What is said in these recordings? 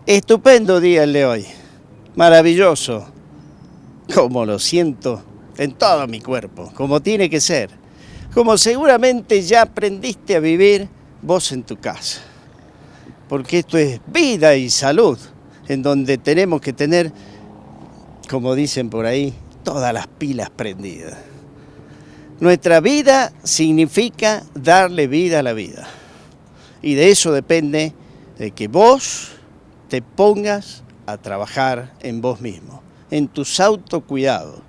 Estupendo día el de hoy, maravilloso, como lo siento en todo mi cuerpo, como tiene que ser, como seguramente ya aprendiste a vivir vos en tu casa, porque esto es vida y salud, en donde tenemos que tener, como dicen por ahí, todas las pilas prendidas. Nuestra vida significa darle vida a la vida, y de eso depende de que vos te pongas a trabajar en vos mismo, en tus autocuidados,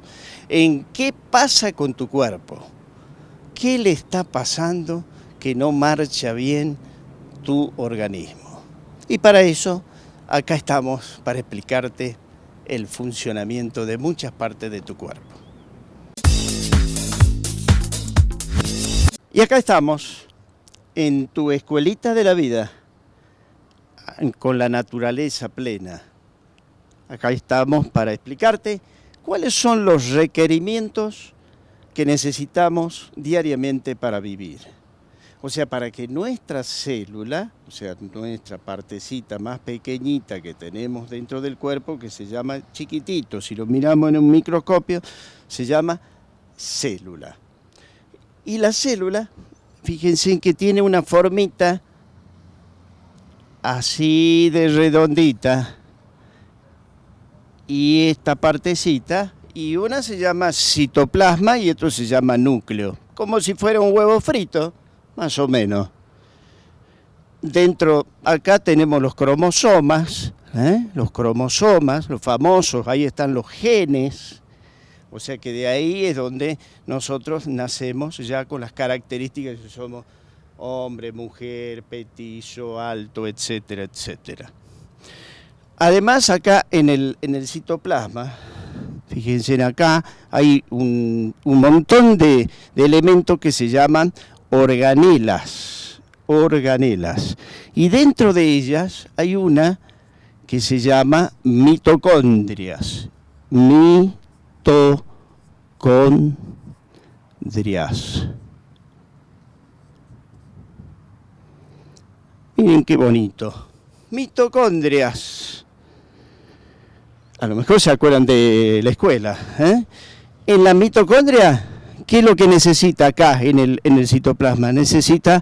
en qué pasa con tu cuerpo, qué le está pasando que no marcha bien tu organismo. Y para eso, acá estamos para explicarte el funcionamiento de muchas partes de tu cuerpo. Y acá estamos, en tu escuelita de la vida, con la naturaleza plena. Acá estamos para explicarte cuáles son los requerimientos que necesitamos diariamente para vivir. O sea, para que nuestra célula, o sea, nuestra partecita más pequeñita que tenemos dentro del cuerpo, que se llama chiquitito, si lo miramos en un microscopio, se llama célula. Y la célula, fíjense en que tiene una formita así de redondita, y esta partecita, y una se llama citoplasma y otro se llama núcleo, como si fuera un huevo frito, más o menos. Dentro, acá tenemos los cromosomas, los famosos, ahí están los genes, o sea que de ahí es donde nosotros nacemos ya con las características que somos hombre, mujer, petizo, alto, etcétera, etcétera. Además, acá en el citoplasma, fíjense acá, hay un montón de elementos que se llaman organelas. Y dentro de ellas hay una que se llama mitocondrias. Mitocondrias. Miren qué bonito. Mitocondrias. A lo mejor se acuerdan de la escuela. En la mitocondria, ¿qué es lo que necesita acá en el citoplasma? Necesita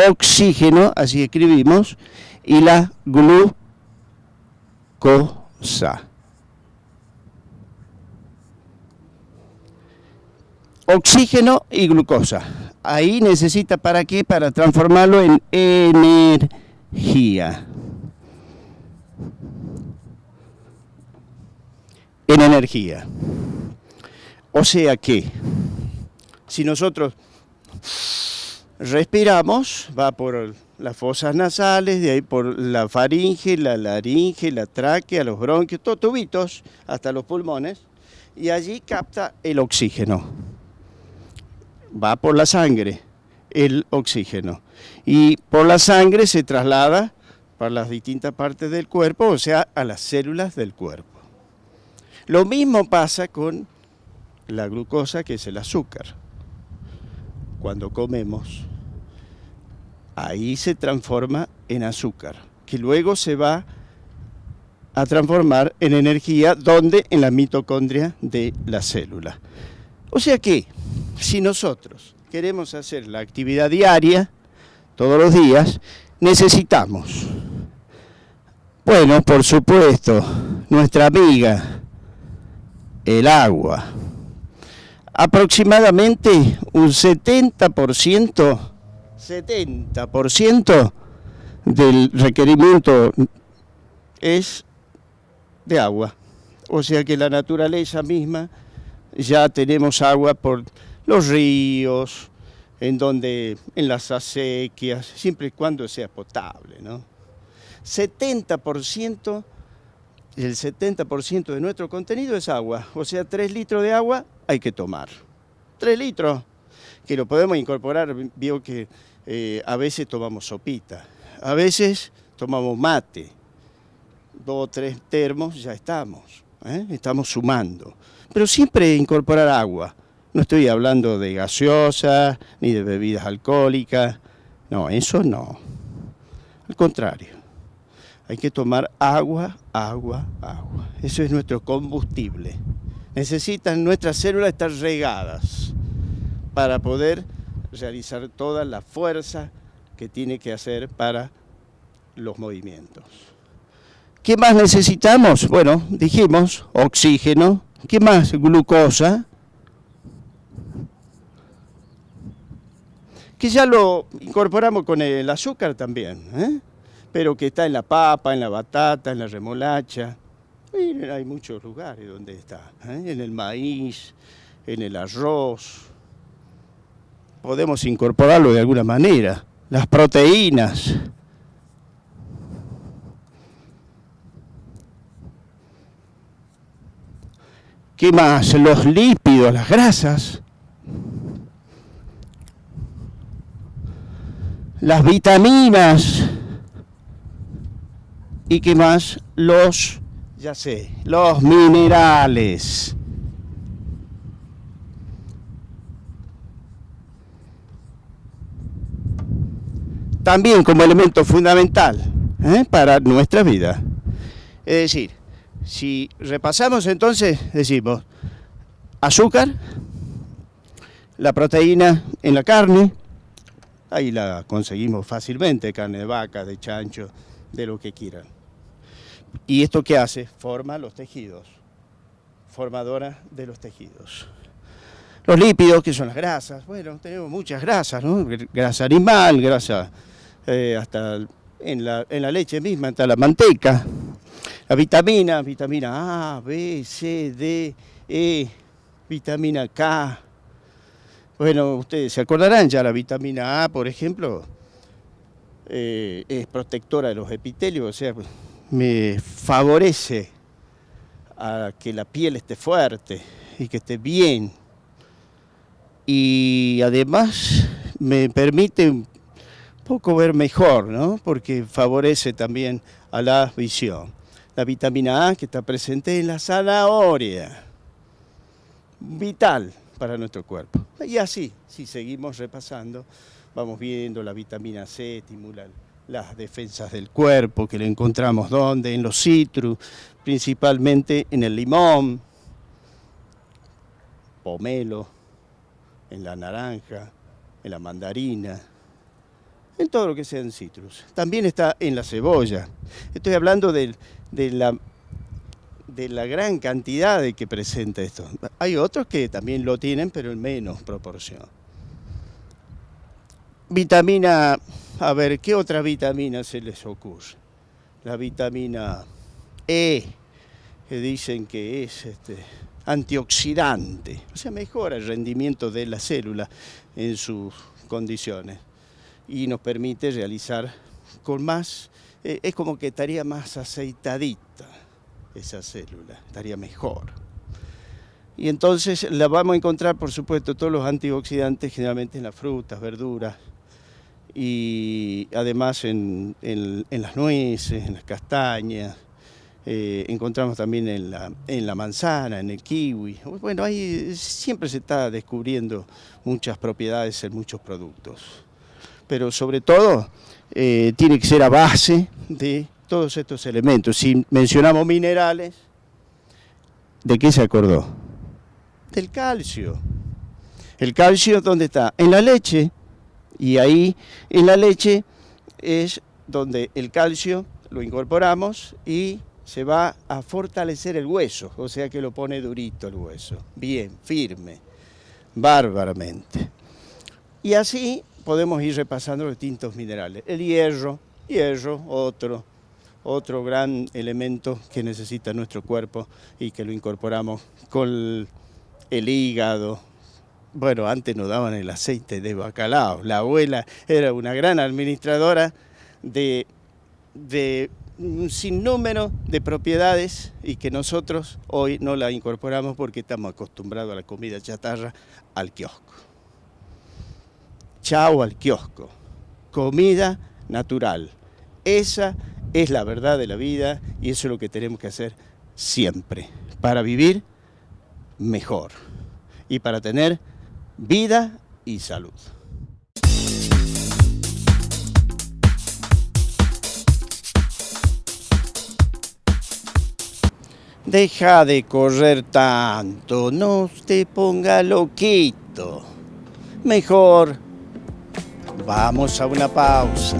oxígeno, así escribimos, y la glucosa. Oxígeno y glucosa. Ahí necesita, ¿para qué? Para transformarlo en energía. En energía. O sea que, si nosotros respiramos, va por las fosas nasales, de ahí por la faringe, la laringe, la tráquea, los bronquios, todos tubitos, hasta los pulmones, y allí capta el oxígeno. Va por la sangre el oxígeno, y por la sangre se traslada para las distintas partes del cuerpo, o sea, a las células del cuerpo. Lo mismo pasa con la glucosa, que es el azúcar. Cuando comemos, ahí se transforma en azúcar, que luego se va a transformar en energía, ¿dónde? En la mitocondria de la célula. O sea que, si nosotros queremos hacer la actividad diaria, todos los días, necesitamos, bueno, por supuesto, nuestra amiga, el agua. Aproximadamente un 70% del requerimiento es de agua. O sea que la naturaleza misma, ya tenemos agua por los ríos, en las acequias, siempre y cuando sea potable, ¿no? El 70% de nuestro contenido es agua, o sea, 3 litros de agua hay que tomar. 3 litros, que lo podemos incorporar, vio que a veces tomamos sopita, a veces tomamos mate, 2 o 3 termos ya estamos sumando. Pero siempre incorporar agua. No estoy hablando de gaseosas, ni de bebidas alcohólicas, no, eso no. Al contrario, Hay que tomar agua, agua, agua. Eso es nuestro combustible. Necesitan nuestras células estar regadas para poder realizar toda la fuerza que tiene que hacer para los movimientos. ¿Qué más necesitamos? Bueno, dijimos oxígeno. ¿Qué más? Glucosa. Que ya lo incorporamos con el azúcar también, pero que está en la papa, en la batata, en la remolacha. Miren, hay muchos lugares donde está, en el maíz, en el arroz. Podemos incorporarlo de alguna manera. Las proteínas. ¿Qué más? Los lípidos, las grasas. Las vitaminas. ¿Y qué más? Los minerales. También como elemento fundamental para nuestra vida. Es decir, si repasamos entonces, decimos azúcar, la proteína en la carne, ahí la conseguimos fácilmente, carne de vaca, de chancho, de lo que quieran. ¿Y esto qué hace? Forma los tejidos, formadora de los tejidos. Los lípidos, que son las grasas, bueno, tenemos muchas grasas, ¿no? Grasa animal, grasa hasta en la leche misma, hasta la manteca. La vitamina A, B, C, D, E, vitamina K. Bueno, ustedes se acordarán ya, la vitamina A, por ejemplo, es protectora de los epitelios, o sea, me favorece a que la piel esté fuerte y que esté bien. Y además me permite un poco ver mejor, ¿no? Porque favorece también a la visión. La vitamina A que está presente en la zanahoria, vital para nuestro cuerpo. Y así, si seguimos repasando, vamos viendo la vitamina C, estimula las defensas del cuerpo, que le encontramos ¿dónde? En los citrus, principalmente en el limón, pomelo, en la naranja, en la mandarina, en todo lo que sean citrus. También está en la cebolla. Estoy hablando de la gran cantidad de que presenta esto. Hay otros que también lo tienen, pero en menos proporción. Vitamina, a ver, ¿qué otra vitamina se les ocurre? La vitamina E, que dicen que es antioxidante, o sea, mejora el rendimiento de la célula en sus condiciones y nos permite realizar con más, es como que estaría más aceitadita esa célula, estaría mejor. Y entonces la vamos a encontrar, por supuesto, todos los antioxidantes generalmente en las frutas, verduras y además en las nueces, en las castañas. Encontramos también en la manzana, en el kiwi. Bueno, ahí siempre se está descubriendo muchas propiedades en muchos productos. Pero sobre todo tiene que ser a base de todos estos elementos. Si mencionamos minerales, ¿de qué se acordó? Del calcio. ¿El calcio dónde está? En la leche. Y ahí en la leche es donde el calcio lo incorporamos y se va a fortalecer el hueso, o sea que lo pone durito el hueso, bien, firme, bárbaramente. Y así podemos ir repasando los distintos minerales. El hierro, otro gran elemento que necesita nuestro cuerpo y que lo incorporamos con el hígado. Bueno, antes nos daban el aceite de bacalao. La abuela era una gran administradora de un sinnúmero de propiedades y que nosotros hoy no la incorporamos porque estamos acostumbrados a la comida chatarra, al kiosco. Chao al kiosco. Comida natural. Esa es la verdad de la vida y eso es lo que tenemos que hacer siempre para vivir mejor y para tener vida y salud. Deja de correr tanto, no te ponga loquito. Mejor vamos a una pausa.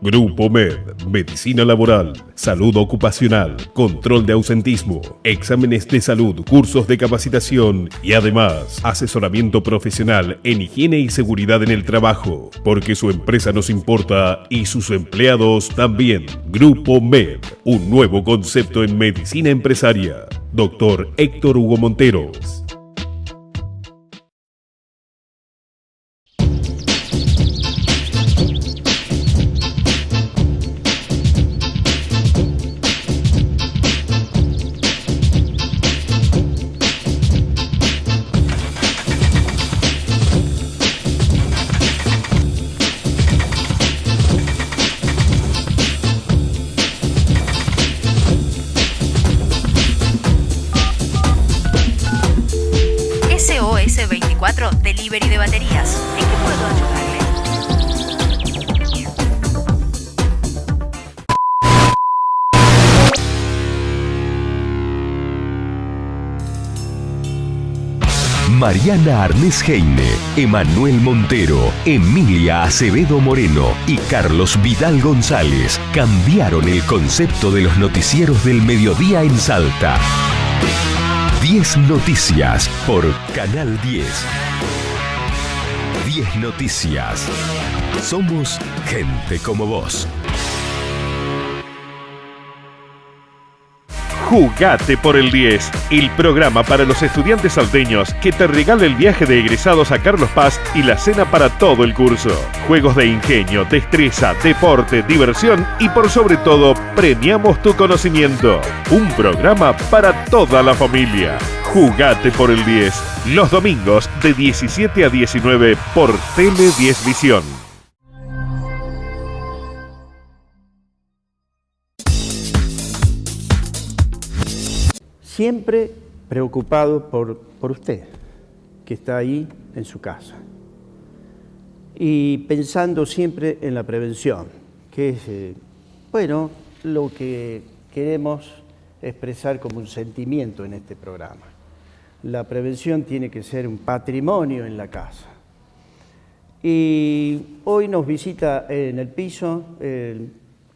Grupo Med, Medicina Laboral, Salud Ocupacional, Control de Ausentismo, Exámenes de Salud, Cursos de Capacitación y además asesoramiento profesional en higiene y seguridad en el trabajo, porque su empresa nos importa y sus empleados también. Grupo Med, un nuevo concepto en medicina empresaria. Doctor Héctor Hugo Monteros. SOS 24 Delivery de baterías. ¿En qué puedo ayudarle? Mariana Arnés Heine, Emanuel Montero, Emilia Acevedo Moreno y Carlos Vidal González cambiaron el concepto de los noticieros del mediodía en Salta. 10 Noticias por Canal 10. 10 Noticias. Somos gente como vos. Jugate por el 10, el programa para los estudiantes salteños que te regala el viaje de egresados a Carlos Paz y la cena para todo el curso. Juegos de ingenio, destreza, deporte, diversión y por sobre todo premiamos tu conocimiento. Un programa para toda la familia. Jugate por el 10, los domingos de 17 a 19 por Tele 10 Visión. Siempre preocupado por usted, que está ahí en su casa. Y pensando siempre en la prevención, que es, bueno, lo que queremos expresar como un sentimiento en este programa. La prevención tiene que ser un patrimonio en la casa. Y hoy nos visita en el piso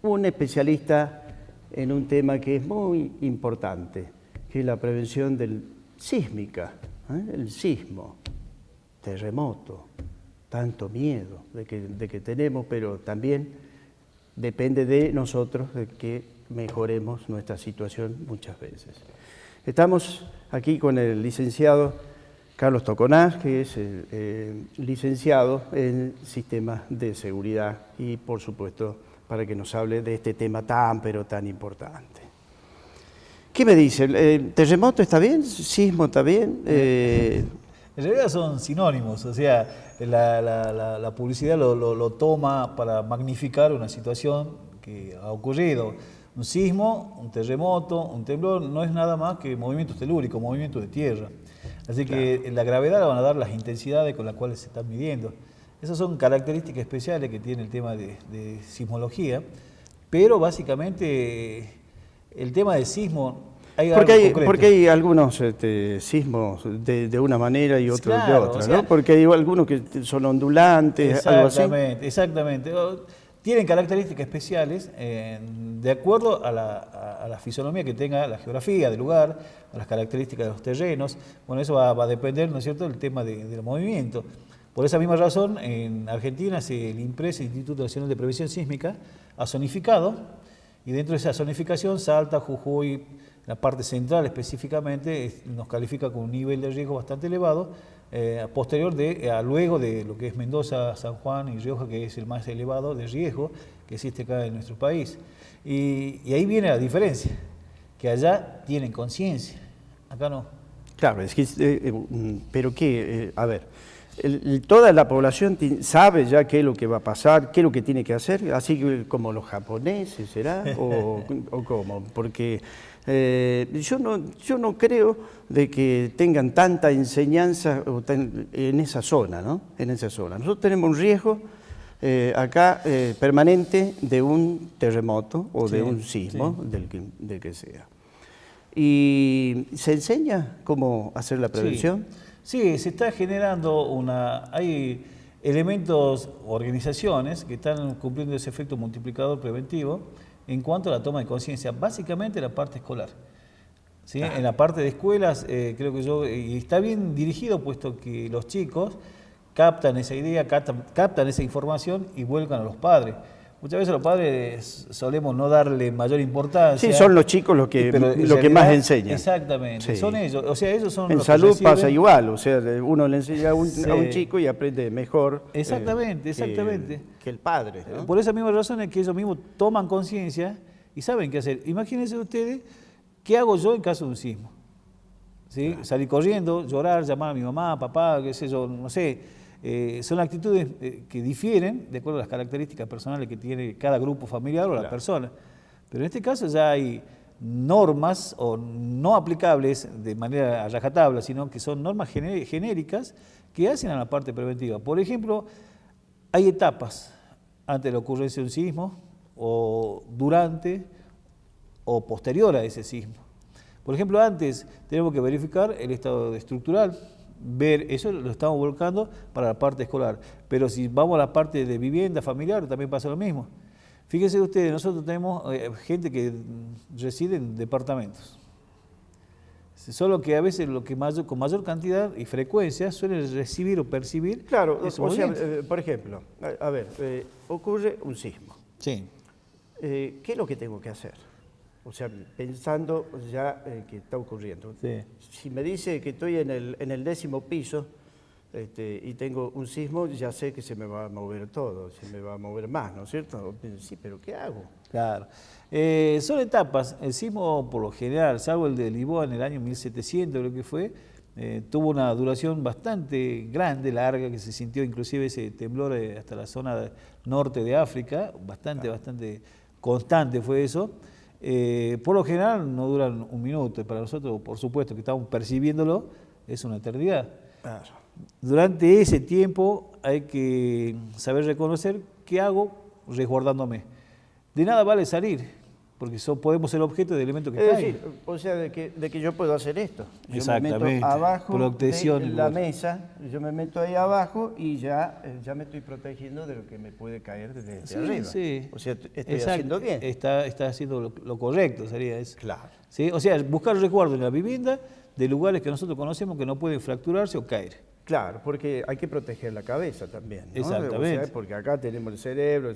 un especialista en un tema que es muy importante, que es la prevención sísmica, el sismo, terremoto, tanto miedo de que tenemos, pero también depende de nosotros de que mejoremos nuestra situación muchas veces. Estamos aquí con el licenciado Carlos Toconás, que es licenciado en Sistemas de Seguridad y, por supuesto, para que nos hable de este tema pero tan importante. ¿Qué me dice? ¿Terremoto está bien? ¿Sismo está bien? En realidad son sinónimos, o sea, la publicidad lo toma para magnificar una situación que ha ocurrido. Un sismo, un terremoto, un temblor no es nada más que movimientos telúricos, movimientos de tierra. Así que la gravedad la van a dar las intensidades con las cuales se están midiendo. Esas son características especiales que tiene el tema de sismología, pero básicamente el tema del sismo... Porque hay algunos sismos de una manera y otros de otra, o sea, ¿no? Porque hay algunos que son ondulantes, algo así. Exactamente. Tienen características especiales de acuerdo a la fisonomía que tenga la geografía del lugar, a las características de los terrenos. Bueno, eso va a depender, ¿no es cierto?, del tema del movimiento. Por esa misma razón, en Argentina el INPRES, el Instituto Nacional de Previsión Sísmica, ha zonificado, y dentro de esa zonificación, Salta, Jujuy, la parte central específicamente, nos califica con un nivel de riesgo bastante elevado, posterior luego de lo que es Mendoza, San Juan y Rioja, que es el más elevado de riesgo que existe acá en nuestro país. Y ahí viene la diferencia, que allá tienen conciencia, acá no. Claro, es que, pero qué, a ver, toda la población sabe ya qué es lo que va a pasar, qué es lo que tiene que hacer, así como los japoneses, ¿será? ¿O cómo? Porque yo no creo de que tengan tanta enseñanza en esa zona, ¿no? En esa zona. Nosotros tenemos un riesgo acá permanente de un terremoto o de un sismo, del que sea. ¿Y se enseña cómo hacer la prevención? Sí, se está generando hay elementos, organizaciones que están cumpliendo ese efecto multiplicador preventivo en cuanto a la toma de conciencia, básicamente en la parte escolar. ¿Sí? En la parte de escuelas, creo que y está bien dirigido, puesto que los chicos captan esa idea, captan esa información y vuelcan a los padres. Muchas veces los padres solemos no darle mayor importancia. Sí, son los chicos los que más enseñan. Exactamente, sí. Son ellos. O sea, ellos son en los salud que pasa igual, o sea, uno le enseña a un chico y aprende mejor. Exactamente. Que el padre, ¿no? Por esa misma razón es que ellos mismos toman conciencia y saben qué hacer. Imagínense ustedes, ¿qué hago yo en caso de un sismo? ¿Sí? Claro. Salir corriendo, llorar, llamar a mi mamá, papá, qué sé yo, no sé. Son actitudes que difieren de acuerdo a las características personales que tiene cada grupo familiar o la persona. Pero en este caso ya hay normas o no aplicables de manera a rajatabla, sino que son normas genéricas que hacen a la parte preventiva. Por ejemplo, hay etapas antes de la ocurrencia de un sismo, o durante o posterior a ese sismo. Por ejemplo, antes tenemos que verificar el estado estructural, ver, eso lo estamos volcando para la parte escolar. Pero si vamos a la parte de vivienda familiar, también pasa lo mismo. Fíjense ustedes, nosotros tenemos gente que reside en departamentos. Solo que a veces con mayor cantidad y frecuencia suelen recibir o percibir. Claro, o sea, por ejemplo, a ver, ocurre un sismo. Sí. ¿Qué es lo que tengo que hacer? O sea, pensando ya que está ocurriendo. Sí. Si me dice que estoy en el 10º piso y tengo un sismo, ya sé que se me va a mover todo, se me va a mover más, ¿no es cierto? Sí, pero ¿qué hago? Claro. Son etapas. El sismo, por lo general, salvo el de Lisboa en el año 1700, creo que fue, tuvo una duración bastante grande, larga, que se sintió inclusive ese temblor hasta la zona norte de África, bastante constante fue eso. Por lo general no duran un minuto, y para nosotros, por supuesto, que estamos percibiéndolo, es una eternidad. Claro. Durante ese tiempo hay que saber reconocer qué hago resguardándome. De nada vale salir, porque podemos ser objeto de elementos que caen. Es decir, o sea, de que yo puedo hacer esto. Exactamente. Yo me meto abajo Protección de la mesa, yo me meto ahí abajo y ya me estoy protegiendo de lo que me puede caer desde arriba. Sí. O sea, estoy haciendo bien. Está haciendo lo correcto, sería eso. Claro. ¿Sí? O sea, buscar resguardo en la vivienda de lugares que nosotros conocemos que no pueden fracturarse o caer. Claro, porque hay que proteger la cabeza también, ¿no? Exactamente. O sea, porque acá tenemos el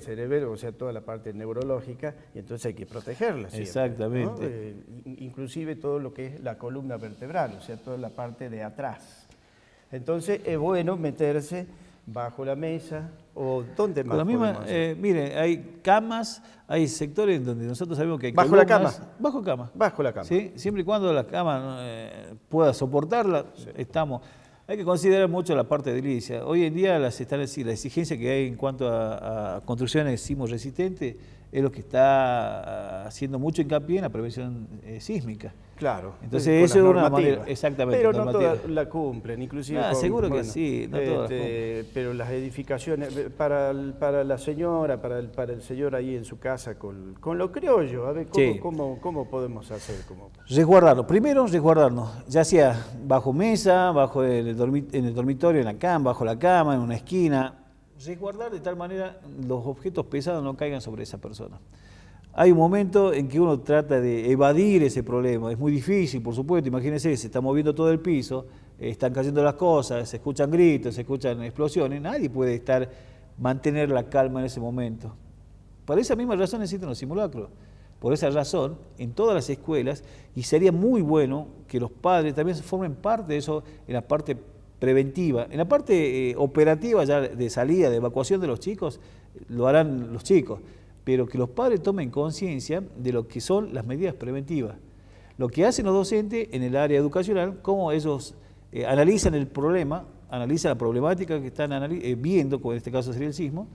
cerebro, o sea, toda la parte neurológica, y entonces hay que protegerla siempre, exactamente. ¿no? Inclusive todo lo que es la columna vertebral, o sea, toda la parte de atrás. Entonces es bueno meterse bajo la mesa o donde más. Mire, hay camas, hay sectores donde nosotros sabemos que hay ¿Bajo columnas, la cama? Bajo cama. Bajo la cama. ¿Sí? Siempre y cuando la cama pueda soportarla, sí. Estamos. Hay que considerar mucho la parte de edilicia. Hoy en día la exigencia que hay en cuanto a construcciones sismo-resistentes es lo que está haciendo mucho hincapié en la prevención sísmica. Claro. Entonces eso es una manera, exactamente. Pero no todas la cumplen, inclusive. Seguro que sí, no todas pero las edificaciones, para la señora, para el señor ahí en su casa, con lo criollo, a ver, ¿cómo podemos hacer? Resguardarnos. Primero, resguardarnos, ya sea bajo mesa, en el dormitorio, en la cama, bajo la cama, en una esquina. Resguardar de tal manera los objetos pesados no caigan sobre esa persona. Hay un momento en que uno trata de evadir ese problema, es muy difícil, por supuesto, imagínense, se está moviendo todo el piso, están cayendo las cosas, se escuchan gritos, se escuchan explosiones, nadie puede mantener la calma en ese momento. Por esa misma razón existen los simulacros. Por esa razón, en todas las escuelas, y sería muy bueno que los padres también formen parte de eso en la parte preventiva. En la parte operativa, ya de salida, de evacuación de los chicos, lo harán los chicos, pero que los padres tomen conciencia de lo que son las medidas preventivas. Lo que hacen los docentes en el área educacional, cómo ellos analizan el problema analiza la problemática que están viendo, como en este caso sería el sismo,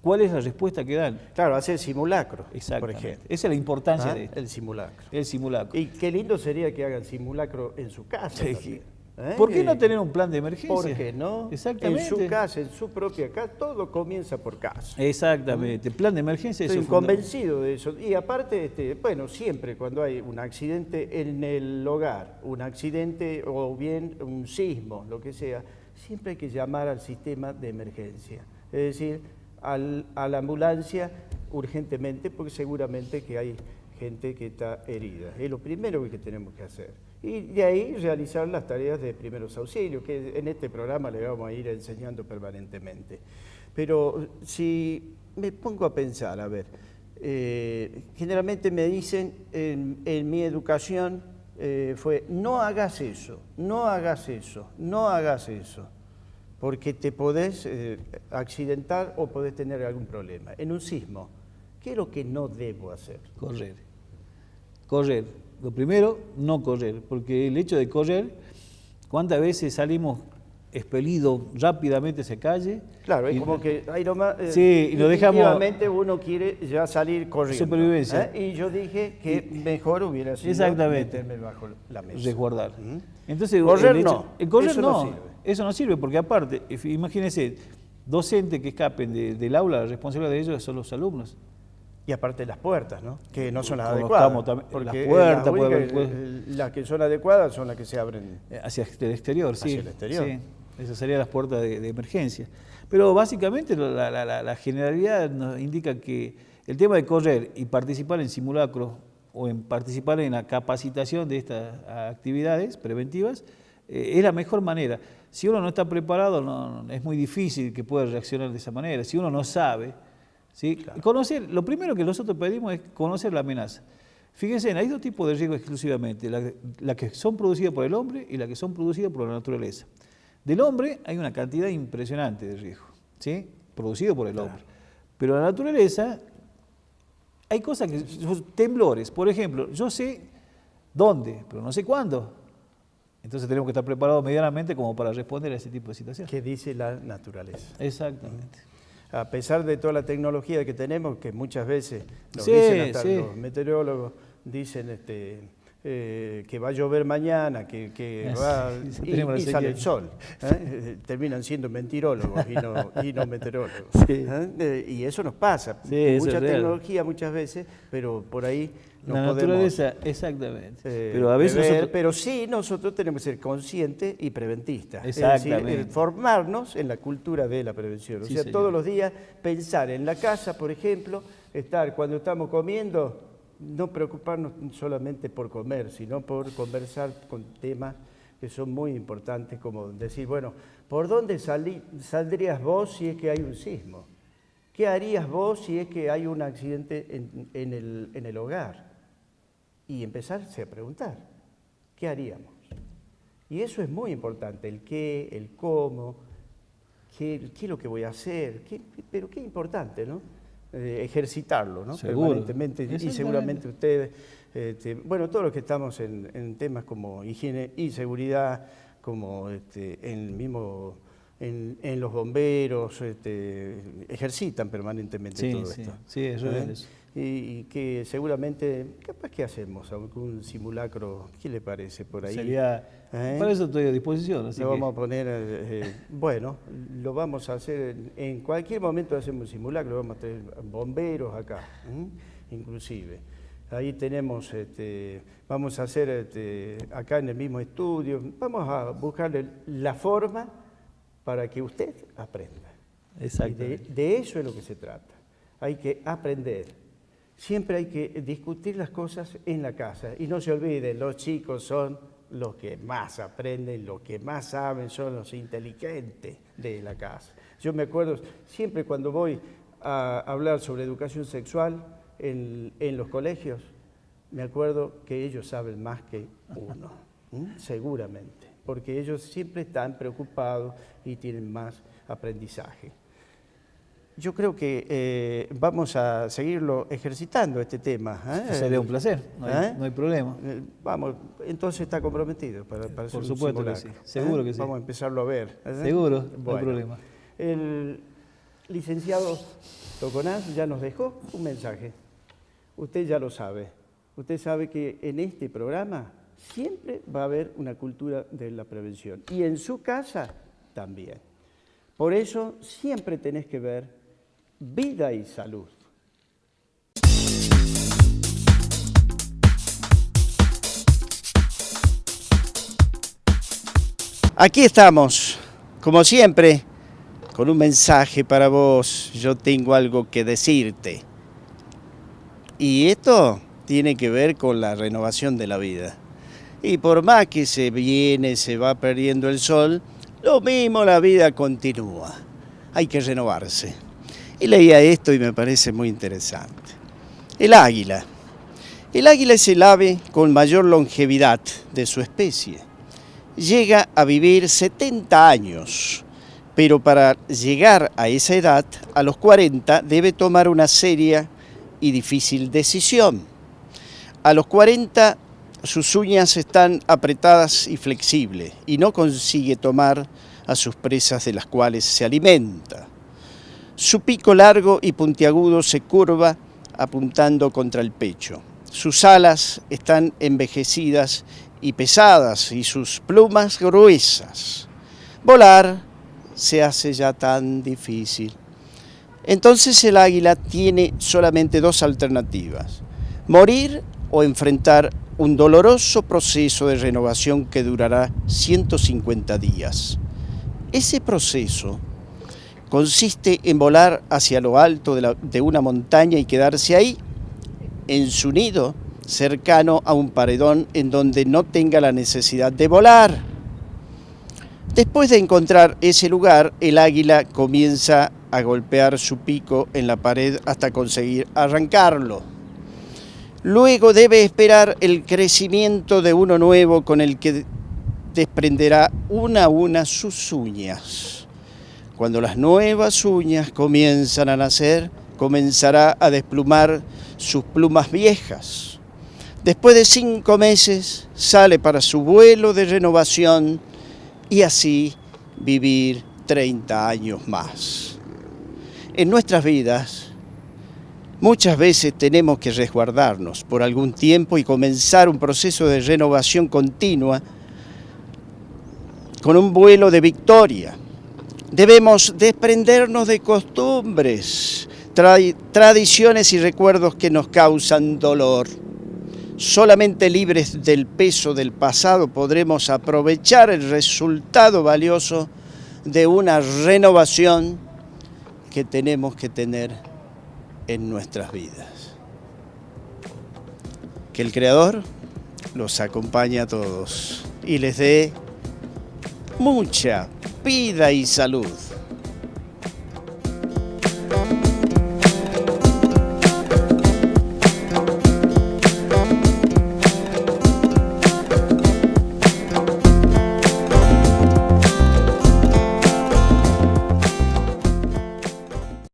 ¿cuál es la respuesta que dan? Claro, hacer simulacro, por Exactamente. ejemplo. Esa es la importancia de esto. El simulacro. El simulacro. Y qué lindo sería que hagan simulacro en su casa. Sí. también. ¿Por qué no tener un plan de emergencia? ¿Por qué no? Exactamente. En su casa, en su propia casa, todo comienza por casa. Exactamente. El plan de emergencia Estoy es convencido de eso. Y aparte, bueno, siempre cuando hay un accidente en el hogar, un accidente o bien un sismo, lo que sea, siempre hay que llamar al sistema de emergencia. Es decir, a la ambulancia urgentemente, porque seguramente que hay gente que está herida. Es lo primero que tenemos que hacer. Y de ahí realizar las tareas de primeros auxilios, que en este programa le vamos a ir enseñando permanentemente. Pero si me pongo a pensar, a ver, generalmente me dicen en mi educación fue, no hagas eso, no hagas eso, no hagas eso, porque te podés accidentar o podés tener algún problema. En un sismo, ¿qué es lo que no debo hacer? Correr. Correr. Lo primero, no correr, porque el hecho de correr, ¿cuántas veces salimos expelidos rápidamente a esa calle? Claro, es como que ahí nomás, sí, y lo dejamos. Efectivamente uno quiere ya salir corriendo. Supervivencia. Y yo dije que mejor hubiera sido meterme bajo la mesa. Resguardar. Entonces, correr no. El correr eso no sirve. Eso no sirve, porque aparte, imagínense, docentes que escapen del aula, la responsabilidad de ellos son los alumnos. Y aparte las puertas, ¿no? Que no son las Conozcamos adecuadas. también Porque las puertas, las que son adecuadas son las que se abren hacia el exterior, sí. hacia el exterior. Sí, esas serían las puertas de emergencia. Pero básicamente la generalidad nos indica que el tema de correr y participar en simulacros o en participar en la capacitación de estas actividades preventivas es la mejor manera. Si uno no está preparado, es muy difícil que pueda reaccionar de esa manera. Si uno no sabe, ¿sí? Claro. Conocer, lo primero que nosotros pedimos es conocer la amenaza. Fíjense, hay dos tipos de riesgos exclusivamente, las que son producidas por el hombre y las que son producidas por la naturaleza. Del hombre hay una cantidad impresionante de riesgo, ¿sí? Producido por el hombre. Pero la naturaleza, hay cosas que son temblores. Por ejemplo, yo sé dónde, pero no sé cuándo. Entonces tenemos que estar preparados medianamente como para responder a ese tipo de situaciones. ¿Qué dice la naturaleza? Exactamente. A pesar de toda la tecnología que tenemos, que muchas veces nos Sí, dicen hasta sí. los meteorólogos, dicen que va a llover mañana, que va Sí, tenemos la y sale sequía. el sol. Terminan siendo mentirólogos y no meteorólogos. Sí. Y eso nos pasa. Sí, eso Mucha es real. tecnología muchas veces, pero por ahí no La podemos naturaleza, exactamente. Pero a veces prever, nosotros- pero sí nosotros tenemos que ser conscientes y preventistas. Exactamente. Es decir, formarnos en la cultura de la prevención. O Sí, sea, señor. todos los días pensar en la casa, por ejemplo, estar cuando estamos comiendo, no preocuparnos solamente por comer, sino por conversar con temas que son muy importantes, como decir, bueno, ¿por dónde saldrías vos si es que hay un sismo? ¿Qué harías vos si es que hay un accidente en el hogar? Y empezarse a preguntar, ¿qué haríamos? Y eso es muy importante, el qué, el cómo, qué es lo que voy a hacer, pero qué importante, ¿no? Ejercitarlo, ¿no? Seguro. Permanentemente. Y Exactamente. seguramente ustedes, bueno, todos los que estamos en temas como higiene y seguridad, como en los bomberos, ejercitan permanentemente Sí, todo sí, esto. sí, es real eso. Y que seguramente, capaz que hacemos algún simulacro, ¿qué le parece por ahí? Sería, ¿Eh? para eso estoy a disposición. Así Lo que, vamos a poner, bueno, lo vamos a hacer, en cualquier momento hacemos un simulacro, vamos a tener bomberos acá, inclusive. Ahí tenemos, vamos a hacer acá en el mismo estudio, vamos a buscarle la forma para que usted aprenda. Y exactamente. de eso es lo que se trata, hay que aprender. Siempre hay que discutir las cosas en la casa y no se olviden, los chicos son los que más aprenden, los que más saben, son los inteligentes de la casa. Yo me acuerdo, siempre cuando voy a hablar sobre educación sexual en los colegios, me acuerdo que ellos saben más que uno, seguramente, porque ellos siempre están preocupados y tienen más aprendizaje. yo creo que vamos a seguirlo ejercitando este tema. Sería un placer, no hay problema. Vamos, entonces está comprometido para hacer Por un supuesto que simulacro, sí, seguro que sí. Vamos a empezarlo a ver. Seguro, no Bueno, hay problema. el licenciado Toconaz ya nos dejó un mensaje. Usted ya lo sabe. Usted sabe que en este programa siempre va a haber una cultura de la prevención. Y en su casa también. Por eso siempre tenés que ver vida y salud. Aquí estamos, como siempre, con un mensaje para vos. Yo tengo algo que decirte. Y esto tiene que ver con la renovación de la vida. Y por más que se va perdiendo el sol, lo mismo la vida continúa. Hay que renovarse. Y leía esto y me parece muy interesante. El águila. El águila es el ave con mayor longevidad de su especie. Llega a vivir 70 años, pero para llegar a esa edad, a los 40, debe tomar una seria y difícil decisión. A los 40, sus uñas están apretadas y flexibles y no consigue tomar a sus presas de las cuales se alimenta. Su pico largo y puntiagudo se curva apuntando contra el pecho. Sus alas están envejecidas y pesadas y sus plumas gruesas. Volar se hace ya tan difícil. Entonces el águila tiene solamente dos alternativas: morir o enfrentar un doloroso proceso de renovación que durará 150 días. Ese proceso consiste en volar hacia lo alto de una montaña y quedarse ahí, en su nido, cercano a un paredón en donde no tenga la necesidad de volar. Después de encontrar ese lugar, el águila comienza a golpear su pico en la pared hasta conseguir arrancarlo. Luego debe esperar el crecimiento de uno nuevo con el que desprenderá una a una sus uñas. Cuando las nuevas uñas comienzan a nacer, comenzará a desplumar sus plumas viejas. Después de 5 meses, sale para su vuelo de renovación y así vivir 30 años más. En nuestras vidas, muchas veces tenemos que resguardarnos por algún tiempo y comenzar un proceso de renovación continua con un vuelo de victoria. Debemos desprendernos de costumbres, tradiciones y recuerdos que nos causan dolor. Solamente libres del peso del pasado podremos aprovechar el resultado valioso de una renovación que tenemos que tener en nuestras vidas. Que el Creador los acompañe a todos y les dé mucha vida y salud.